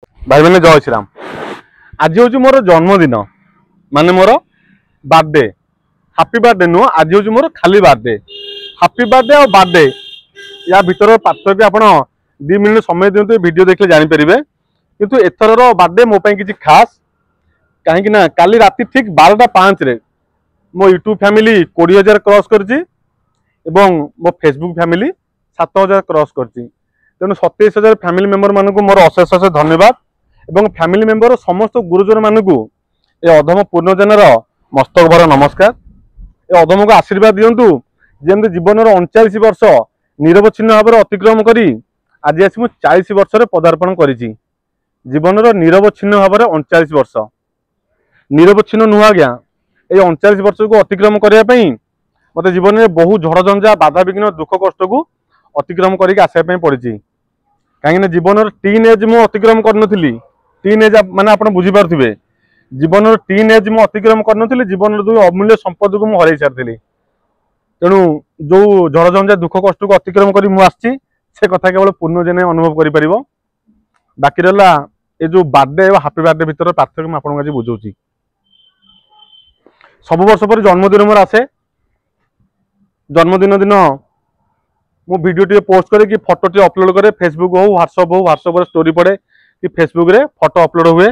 भाई मैंने जय श्रीराम। आज हूँ मोर जन्मदिन माने मोर बर्थडे। हैप्पी बर्थडे नुह, आज हूँ मोर खाली बर्थडे। हैप्पी बर्थडे और बर्थडे या भीतर पार्थक्य आप 2 मिनट समय दिंतु, वीडियो देखले जानीपर। किंतु एथर बर्थडे मो किसी खास कहीं काली राति ठीक 12:05 मो यूट्यूब फैमिली 20,000 क्रॉस कर मो फेसबुक फैमिली 7,000 क्रॉस कर। तेणु 27,000 फैमिली मेंबर मानक मोर अशेष अशेष धन्यवाद। एवं फैमिली मेंबर समस्त गुरुजन मानक ए अधम पूर्णजनर मस्तक भर नमस्कार। ए अधम को आशीर्वाद दिंतु जमी जीवन 39 वर्ष निरवच्छिन्न भाव में अतिक्रम करी आज आसी 40 वर्ष पदार्पण कर जीवन निरवच्छिन्न भाव में 39 वर्ष निरवच्छिन्न नुह आज्ञा। ये 39 वर्ष को अतिक्रम करने मत जीवन में बहु झड़झंझा बाधा विघ्न दुख कष्ट को अतिक्रम करके आसापी पड़ी। कहीं जीवन टीन एज मु अतिक्रम करनी। टीन एज माने आप बुझीपारे जीवन टीन एज मु अतिक्रम करनी। जीवन जो अमूल्य संपद को मुझे सारी। तेणु जो झड़झंझा दुख कष्ट को अतिक्रम कर मुझे से कथा केवल पूर्णजने अनुभव कर। बाकी रहा ये जो बर्थडे और हैप्पी बर्थडे भीतर पार्थक्य मैं आपको आज बुझाऊँ। सब वर्ष पर जन्मदिन मोर आसे। जन्मदिन दिन मु वीडियो टे पोस्ट करे कि फोटो टे अपलोड करे फेसबुक हो व्हाट्सएप स्टोरी पड़े कि फेसबुक रे फोटो अपलोड हुए।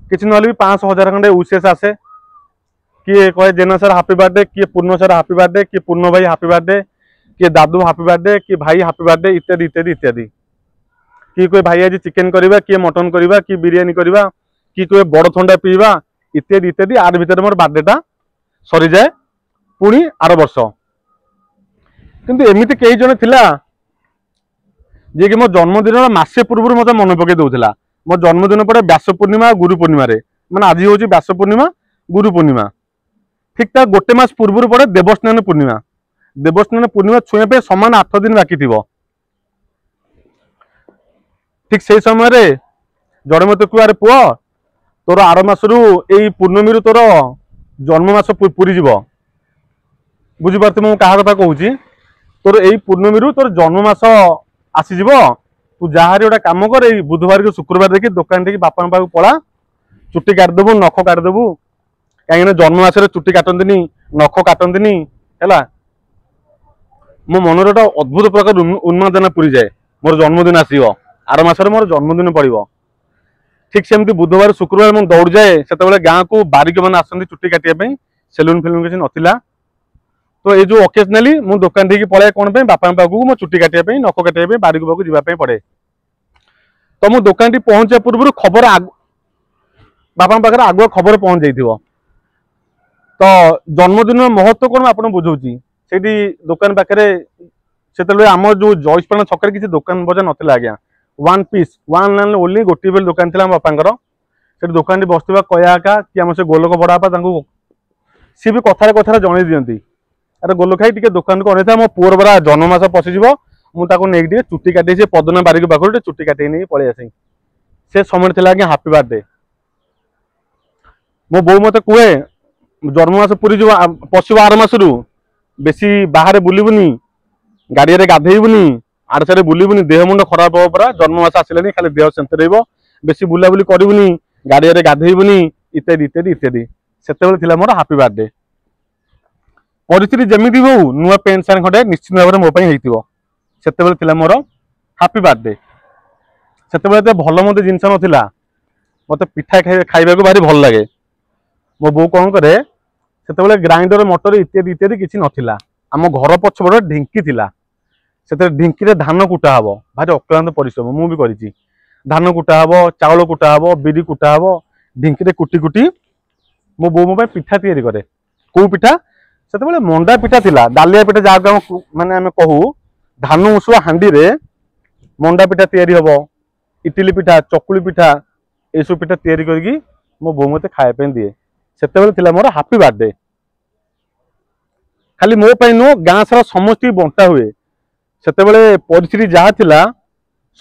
किसी ना भी 500-1000 खंडे विशेष आसे। किए कहे जेना सर हैप्पी बर्थडे, किए पूर्ण सर हैप्पी बर्थडे, किए पूर्ण भाई हैप्पी बर्थडे, किए दादू हैप्पी बर्थडे, कि भाई हैप्पी बर्थडे इत्यादि इत्यादि इत्यादि। किए कोई भाई आज चिकेन करवा, किए मटन करवा, कि बिरियानी करवा, कि कोई बड़ थंडा पीवा इत्यादि इत्यादि। आर भीतर मोर बर्थडे टा सरी जाए पुणी आर वर्ष। किंतु एमती कई जन थिला जे कि मो जन्मदिन मासे पूर्व मत मन पकई दौला। मो जन्मदिन पड़े व्यास पूर्णिमा गुरु पूर्णिमा माने आज हूँ व्यास पूर्णिमा गुरु पूर्णिमा। ठीक ता गोटे मास पूर्व पड़े देवस्नान पूर्णिमा। देवस्नान पूर्णिमा छुआ पे समान 8 दिन बाकी थी। ठीक से समय जड़े मत कुआरे पुआ तोर आर मसरू यही पूर्णमी तोर जन्म मास पूरी जीव। बुझीपार मुझे क्या कथा कहूँ। तोर यही पूर्णमी तोर जन्म मास आसीज। तू जहाँ गोटे कम कर बुधवार को शुक्रवार देखी दुकान देखी बापा पाक पला चुट्टी काटिदेबू नख काटिदेबू। कहीं जन्म मसरे चुट्टी काटती नख काटती है। मो मन अद्भुत प्रकार उन्मादना पूरी जाए। मोर जन्मदिन आसो आर मसरे मोर जन्मदिन पड़ो। ठीक सेमती बुधवार शुक्रवार मुझे दौड़ जाए से गाँव को बारिक मैंने आसती चुट्टी काटापी। सेलून फिलून किसी नाला। तो ये जो ओकेजनाली मु दुकान देखिए पलाए कौन बापा पाक मो चुट्टी काटापी नख काटापी बारिक पाक जावाई पड़े। तो मु दुकान पहुंचा पूर्व खबर बापा पाखे आगुआ खबर पहुंच जाइए। तो जन्मदिन महत्व कौन आप बुझाऊँ। से दुकान पाखे से आम जो जयसपाण छक किसी दुकान बजार नाला आज्ञा। One piece one and only गोटे बेल दुकान थी बापा से दुकान बसवा कया कि आम से गोलोक बड़ापा सी भी कथार कथार जन दिखती। अरे गोलोक खाई टे दुकान को अने मो पुअर बरा जन्ममास पशिज मुझे चुट्टी काटे पदना बारिक पाखर चुट्टी काटे नहीं पलि आस। से समय थी आज्ञा हैप्पी बर्थडे। मो बो मत कहे जन्ममास पूरी जो पशु आर मसरू बेसी बाहर बुलबुनि गाड़ी में गाधेबुनि आड़ सारे बुलबुनि देह मुंड खराब हो परा। जन्ममास आसलानी खाली देह सेमती बेसी बुलाबुली करूनी गाड़ी में गाधेबुनि इत्यादि इत्यादि इत्यादि। से मोर हैप्पी बर्थडे। परिस्थिति जमी हो नुआ पेंट सार्ट खंडे निश्चित भाव में मोप से मोर हैप्पी बर्थडे। से भल मत जिनस नाला मत पिठा खाइबा को भारी भल लगे। मो बो कौन करे से ग्राइंडर मोटर इत्यादि इत्यादि किसी नाला। आम घर पछपट ढिंकी थिला से ढिंकी रे धान कुटा हम भारी अक्लांत परिश्रम मु भी करी। धान कुटा हम चाउल कुटा हम बिरी कुटा हम ढिंकी रे कुटी कुटी मो बो मो पिठा तैयारी करे। कौ पिठा से मंडा पिठा थिला डालिया पिठा जहाँ माने आम कहू धान उषुआ हांडी रे मंडा पिठा तैयारी हम इटिली पिठा चकुली पिठा ये सब पिठा तैयारी करके मो बो मत खाया दिए। से मोर हैप्पी बर्थडे। खाली मो नुह गाँ सारा समस्त बंटा हुए। से परिस्थिति जहाँ थिला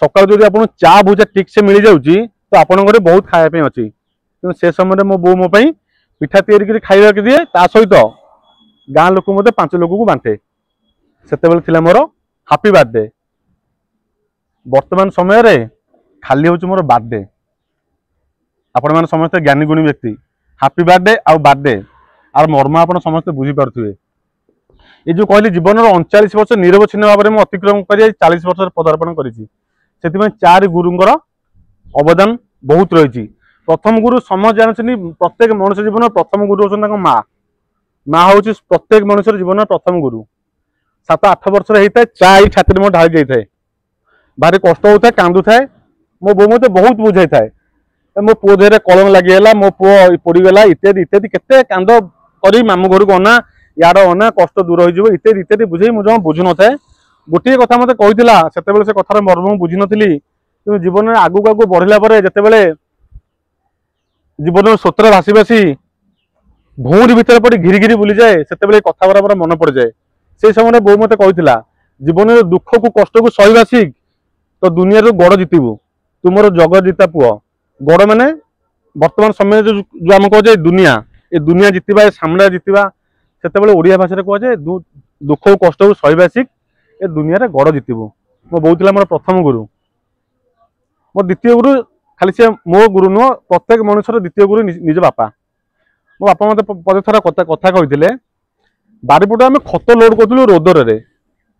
सकाल जो आप चा भुजा ठीक से मिल जाऊँगी तो आपण घर बहुत खायापी अच्छी। कि से समय मो बो मो पिठा तैयारी खाइबा दिए ता सहित गाँ लोक मत 5 लोक को बांटे। से मोर हैप्पी बर्थडे। वर्तमान समय रे खाली हूँ मोर बर्थडे। आपण मैंने समस्त ज्ञानी गुणी व्यक्ति हैप्पी बर्थडे आउ बर्थडे आर मर्म आप समस्त बुझीपे। ये जो कहली जीवन 39 वर्ष निरवच्छिन्न भाव में अतिक्रम कर 40 वर्ष पदार्पण कर चार गुरुंर अवदान बहुत रही। प्रथम गुरु समझ जानते प्रत्येक मनुष्य जीवन प्रथम गुरु होता माँ। माँ हूँ प्रत्येक मनुष्य जीवन प्रथम गुरु। 7-8 वर्ष होता है चा छाती में ढाई जाए था भारी कष्ट होता है कांदू थाए मो बो मत बहुत बुझाई थाए मो पुओ देहरे कलंक लगिगला मो पुओ पोड़गला इत्यादि इत्यादि केते कांद कर मामू घर को अना यार अना कष्ट दूर हो इत्यादि इत्यादि बुझे मुझे बुझु न थाए। गोटे कथा मत कही से कथार मर्म बुझी नी कि जीवन में आगू आगू बढ़ला जिते जीवन स्रोत भासी भासी भौरी भितर पड़ी घिरी घिरी बुली जाए से कथा बराबर मन पड़ जाए। से समय बो मत कही जीवन में दुख को कष्ट को सहिबा शिख तो दुनिया गड़ जितबू तुमर जगत जीता पुओ। गड़ माने वर्तमान समय जो आम कहे दुनिया ये दुनिया जितवा सामना जितवा से ओडिया भाषा कहुए दुख को कष्ट को सहिबा शिख ए दुनिया गड़ जितबू। मो बोला मोर प्रथम गुरु मो द्वितीय गुरु खाली से मो गुरु नुह प्रत्येक मनुष्य द्वितीय गुरु निज बापा। मो बापा मत पदे थर कथा कही बारिपटू आम खत लोड करूँ रोदर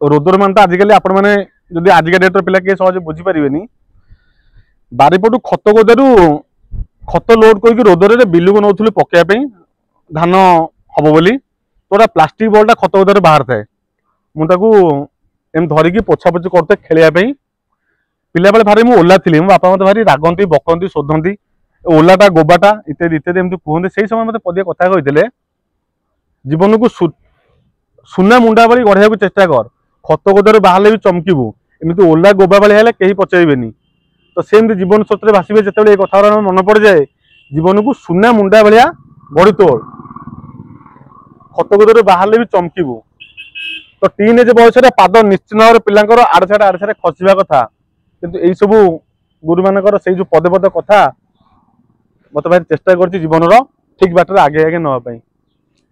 रोदर मान तो आजिकल आपण मैंने जदि आजिका डेट्र पिला किए सहज बुझीपारे बारिपटू खत गोदारू खत लोड करके रोदर बिलू को नौलू पकड़ापी धान हम बोली तो प्लास्टिक बॉलटा खत गोदार बाहर थाए मुझे धरिकी पोछा पोछि करते खेलियापी पिला बेले भारी ओला थी मो बापा मत भारी रागंती बकती शोधती ओलाटा गोबाटा इत्यादि इत्यादि एमती कहते से समय मत पदे कथा कही जीवन को सुना मुंडा भाई गढ़िया चेष्टा कर खत गोदार बाहर भी चमकबू एमती ओला गोबा भाई है कहीं पचाइबेनि तो सेमती जीवन स्रोत भाषे जिते कथा मन पड़ जाए जीवन को सुना मुंडा भाया गढ़ी तोड़ खत गोदार बाहर भी चमकबू तो टीन एज बयस पाद निश्चित भाव पिलांकर आड़ छाड़ खसवा कथा किंतु यही सब गुरु मानकर से जो पदे पद कथा मत भाई चेष्टा कर जीवन ठीक बाटर आगे आगे नापी।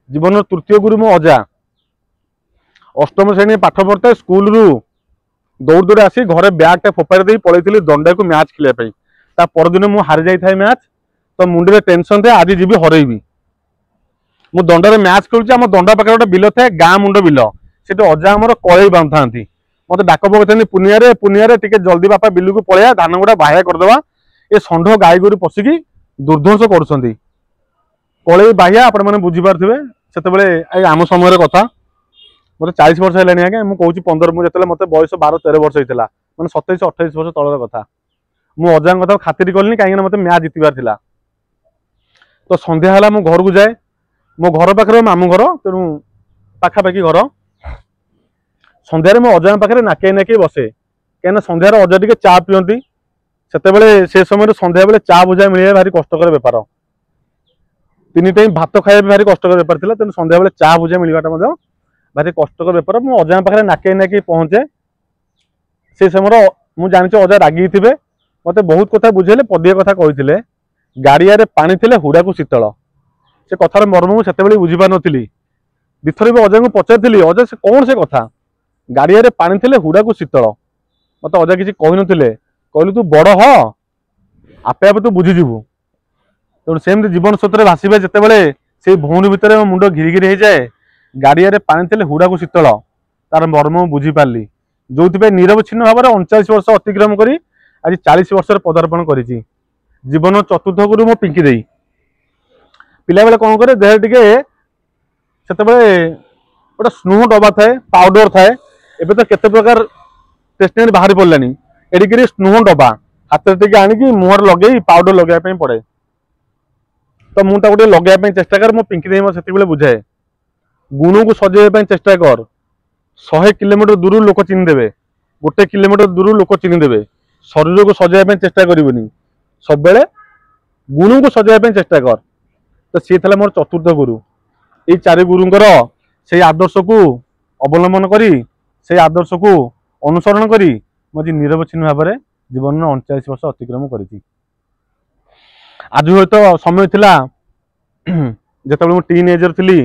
जीवन तृतीय गुरु मो अजा अष्टम श्रेणी पाठ पढ़ता स्कूल रु दौड़ दौड़ आसी घरे बैग टा फोपाड़ी दे पलैली दंडा को मैच खेलने परदिन मुझे हारी जाए मैच तो मुंडे टेंशन थे आज जी हरइबी मु दंडार मैच खेलुची आम दंडा पाखे गोटे बिल थाए गाँ मुंड बिल से अजा आमर कलई बांधु था मत डाक पकड़ पुनिया पुनिया टे जल्दी बापा बिलू को पलैया धान गुड़ा बाह्या करदे ये षंढ गाई गोरु पशिकी दुर्ध्वंस कर कलई बाह्या आपण मैंने बुझीपारे से आम समय कथा मत 40 वर्ष है आगे मुझे 15 मुझे मत बयस 12-13 वर्ष होता मैंने 27-28 वर्ष तलर कथा मु अजा कथा खातिर कली कहीं मत मैच जितबार था तो संध्या है मो घर को जाए मो घर पाखे मामू घर तेणु पाखापाखि घर संध्यारे मो अजा पाखे नाके नाके बसे कहीं संध्यार अजा टे चा पिंती से समय संध्या बेले चा बुझा मिले भारी कष्टर बेपार 3 टाइम भात खाଇବା भारी कष्टर बेपार था तेणु संध्या बेले चा बुझा मिलवाटा भारी कष्टर बेपार मो अजा पाखे नाके नाके पहुँचे से समय मुझे जानी अजा रागी थे मत बहुत कथा बुझेले पदे कथा कही गाड़िया पानी थे हुड़ा को शीतल से कथार मर्म मुझे बुझीपार नी दिथर भी अजा को पचारि अजा से कौन से कथा गाड़िया पानी थे हुड़ा को शीतल मत अजा किसी कही नी कहलु तू बड़ ह आपे आपे तू बुझीजु तेणु सेमती जीवन स्रोत भाषा जिते से भौरी भितर मुंड घिरी घिरी हो जाए गाड़िया पानी थे हुड़ा को शीतल तार मर्म बुझीपारि जो निरवच्छिन्न भाव में 39 वर्ष अतिक्रम कर आज 40 वर्ष पदार्पण कर जीवन चतुर्थ गुरु मो पिंकी देई पिला बेले कौन करे देह टिके से गोटे स्नुह डबा थाए पाउडर थाए एबे तो केते प्रकार टेस्टनरी बाहरी पड़लानी एडिक स्नुह डबा हाथ टे आणिकी मुहर लगे पाउडर लगे पड़े तो मुझे गोटे लगे चेष्टा कर मो पिंकी देई से बुझाए गुण को सजेवाई चेष्टा कर 100 किलोमीटर दूर लोक चिन्हदेवे 1 किलोमीटर दूर लोक चिन्हदेवे शरीर को सजाइवाई चेष्टा करनी सब बेले गुण को सजाइवाई चेष्टा कर तो सी था मोर चतुर्थ गुरु ये 4 गुरुंर से आदर्श को अवलंबन करी से आदर्श को अनुसरण करी मुझे निरवच्छिन्न भाव में जीवन में 39 वर्ष अतिक्रम कर आज हूँ समय थिला जिते मुझे टीन एजर थी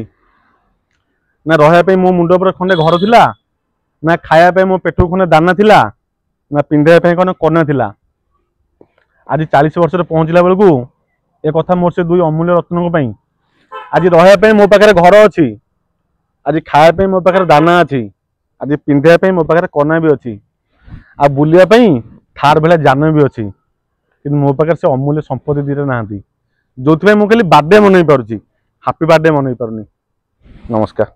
ना रहा मो मुंड पर खंडे घर थिला ना खायापी मो पेट खंडे दाना थिला ना पिंधापी खंडे कना थिला आज 40 वर्ष पहुँचला बेलू ए कथा मोर से दुई अमूल्य रत्न आज रहा मो पाखे घर अच्छी आज खाया मो पाखे दाना अच्छी आज पिंधा मो पाखे कना भी अच्छी आ बुलिया थार भला जान भी अच्छी कि मो पाखे से अमूल्य संपत्ति दीटा ना जो मुझे बर्थडे मनई पार्टी हापी बर्थडे मनई पारनी। नमस्कार।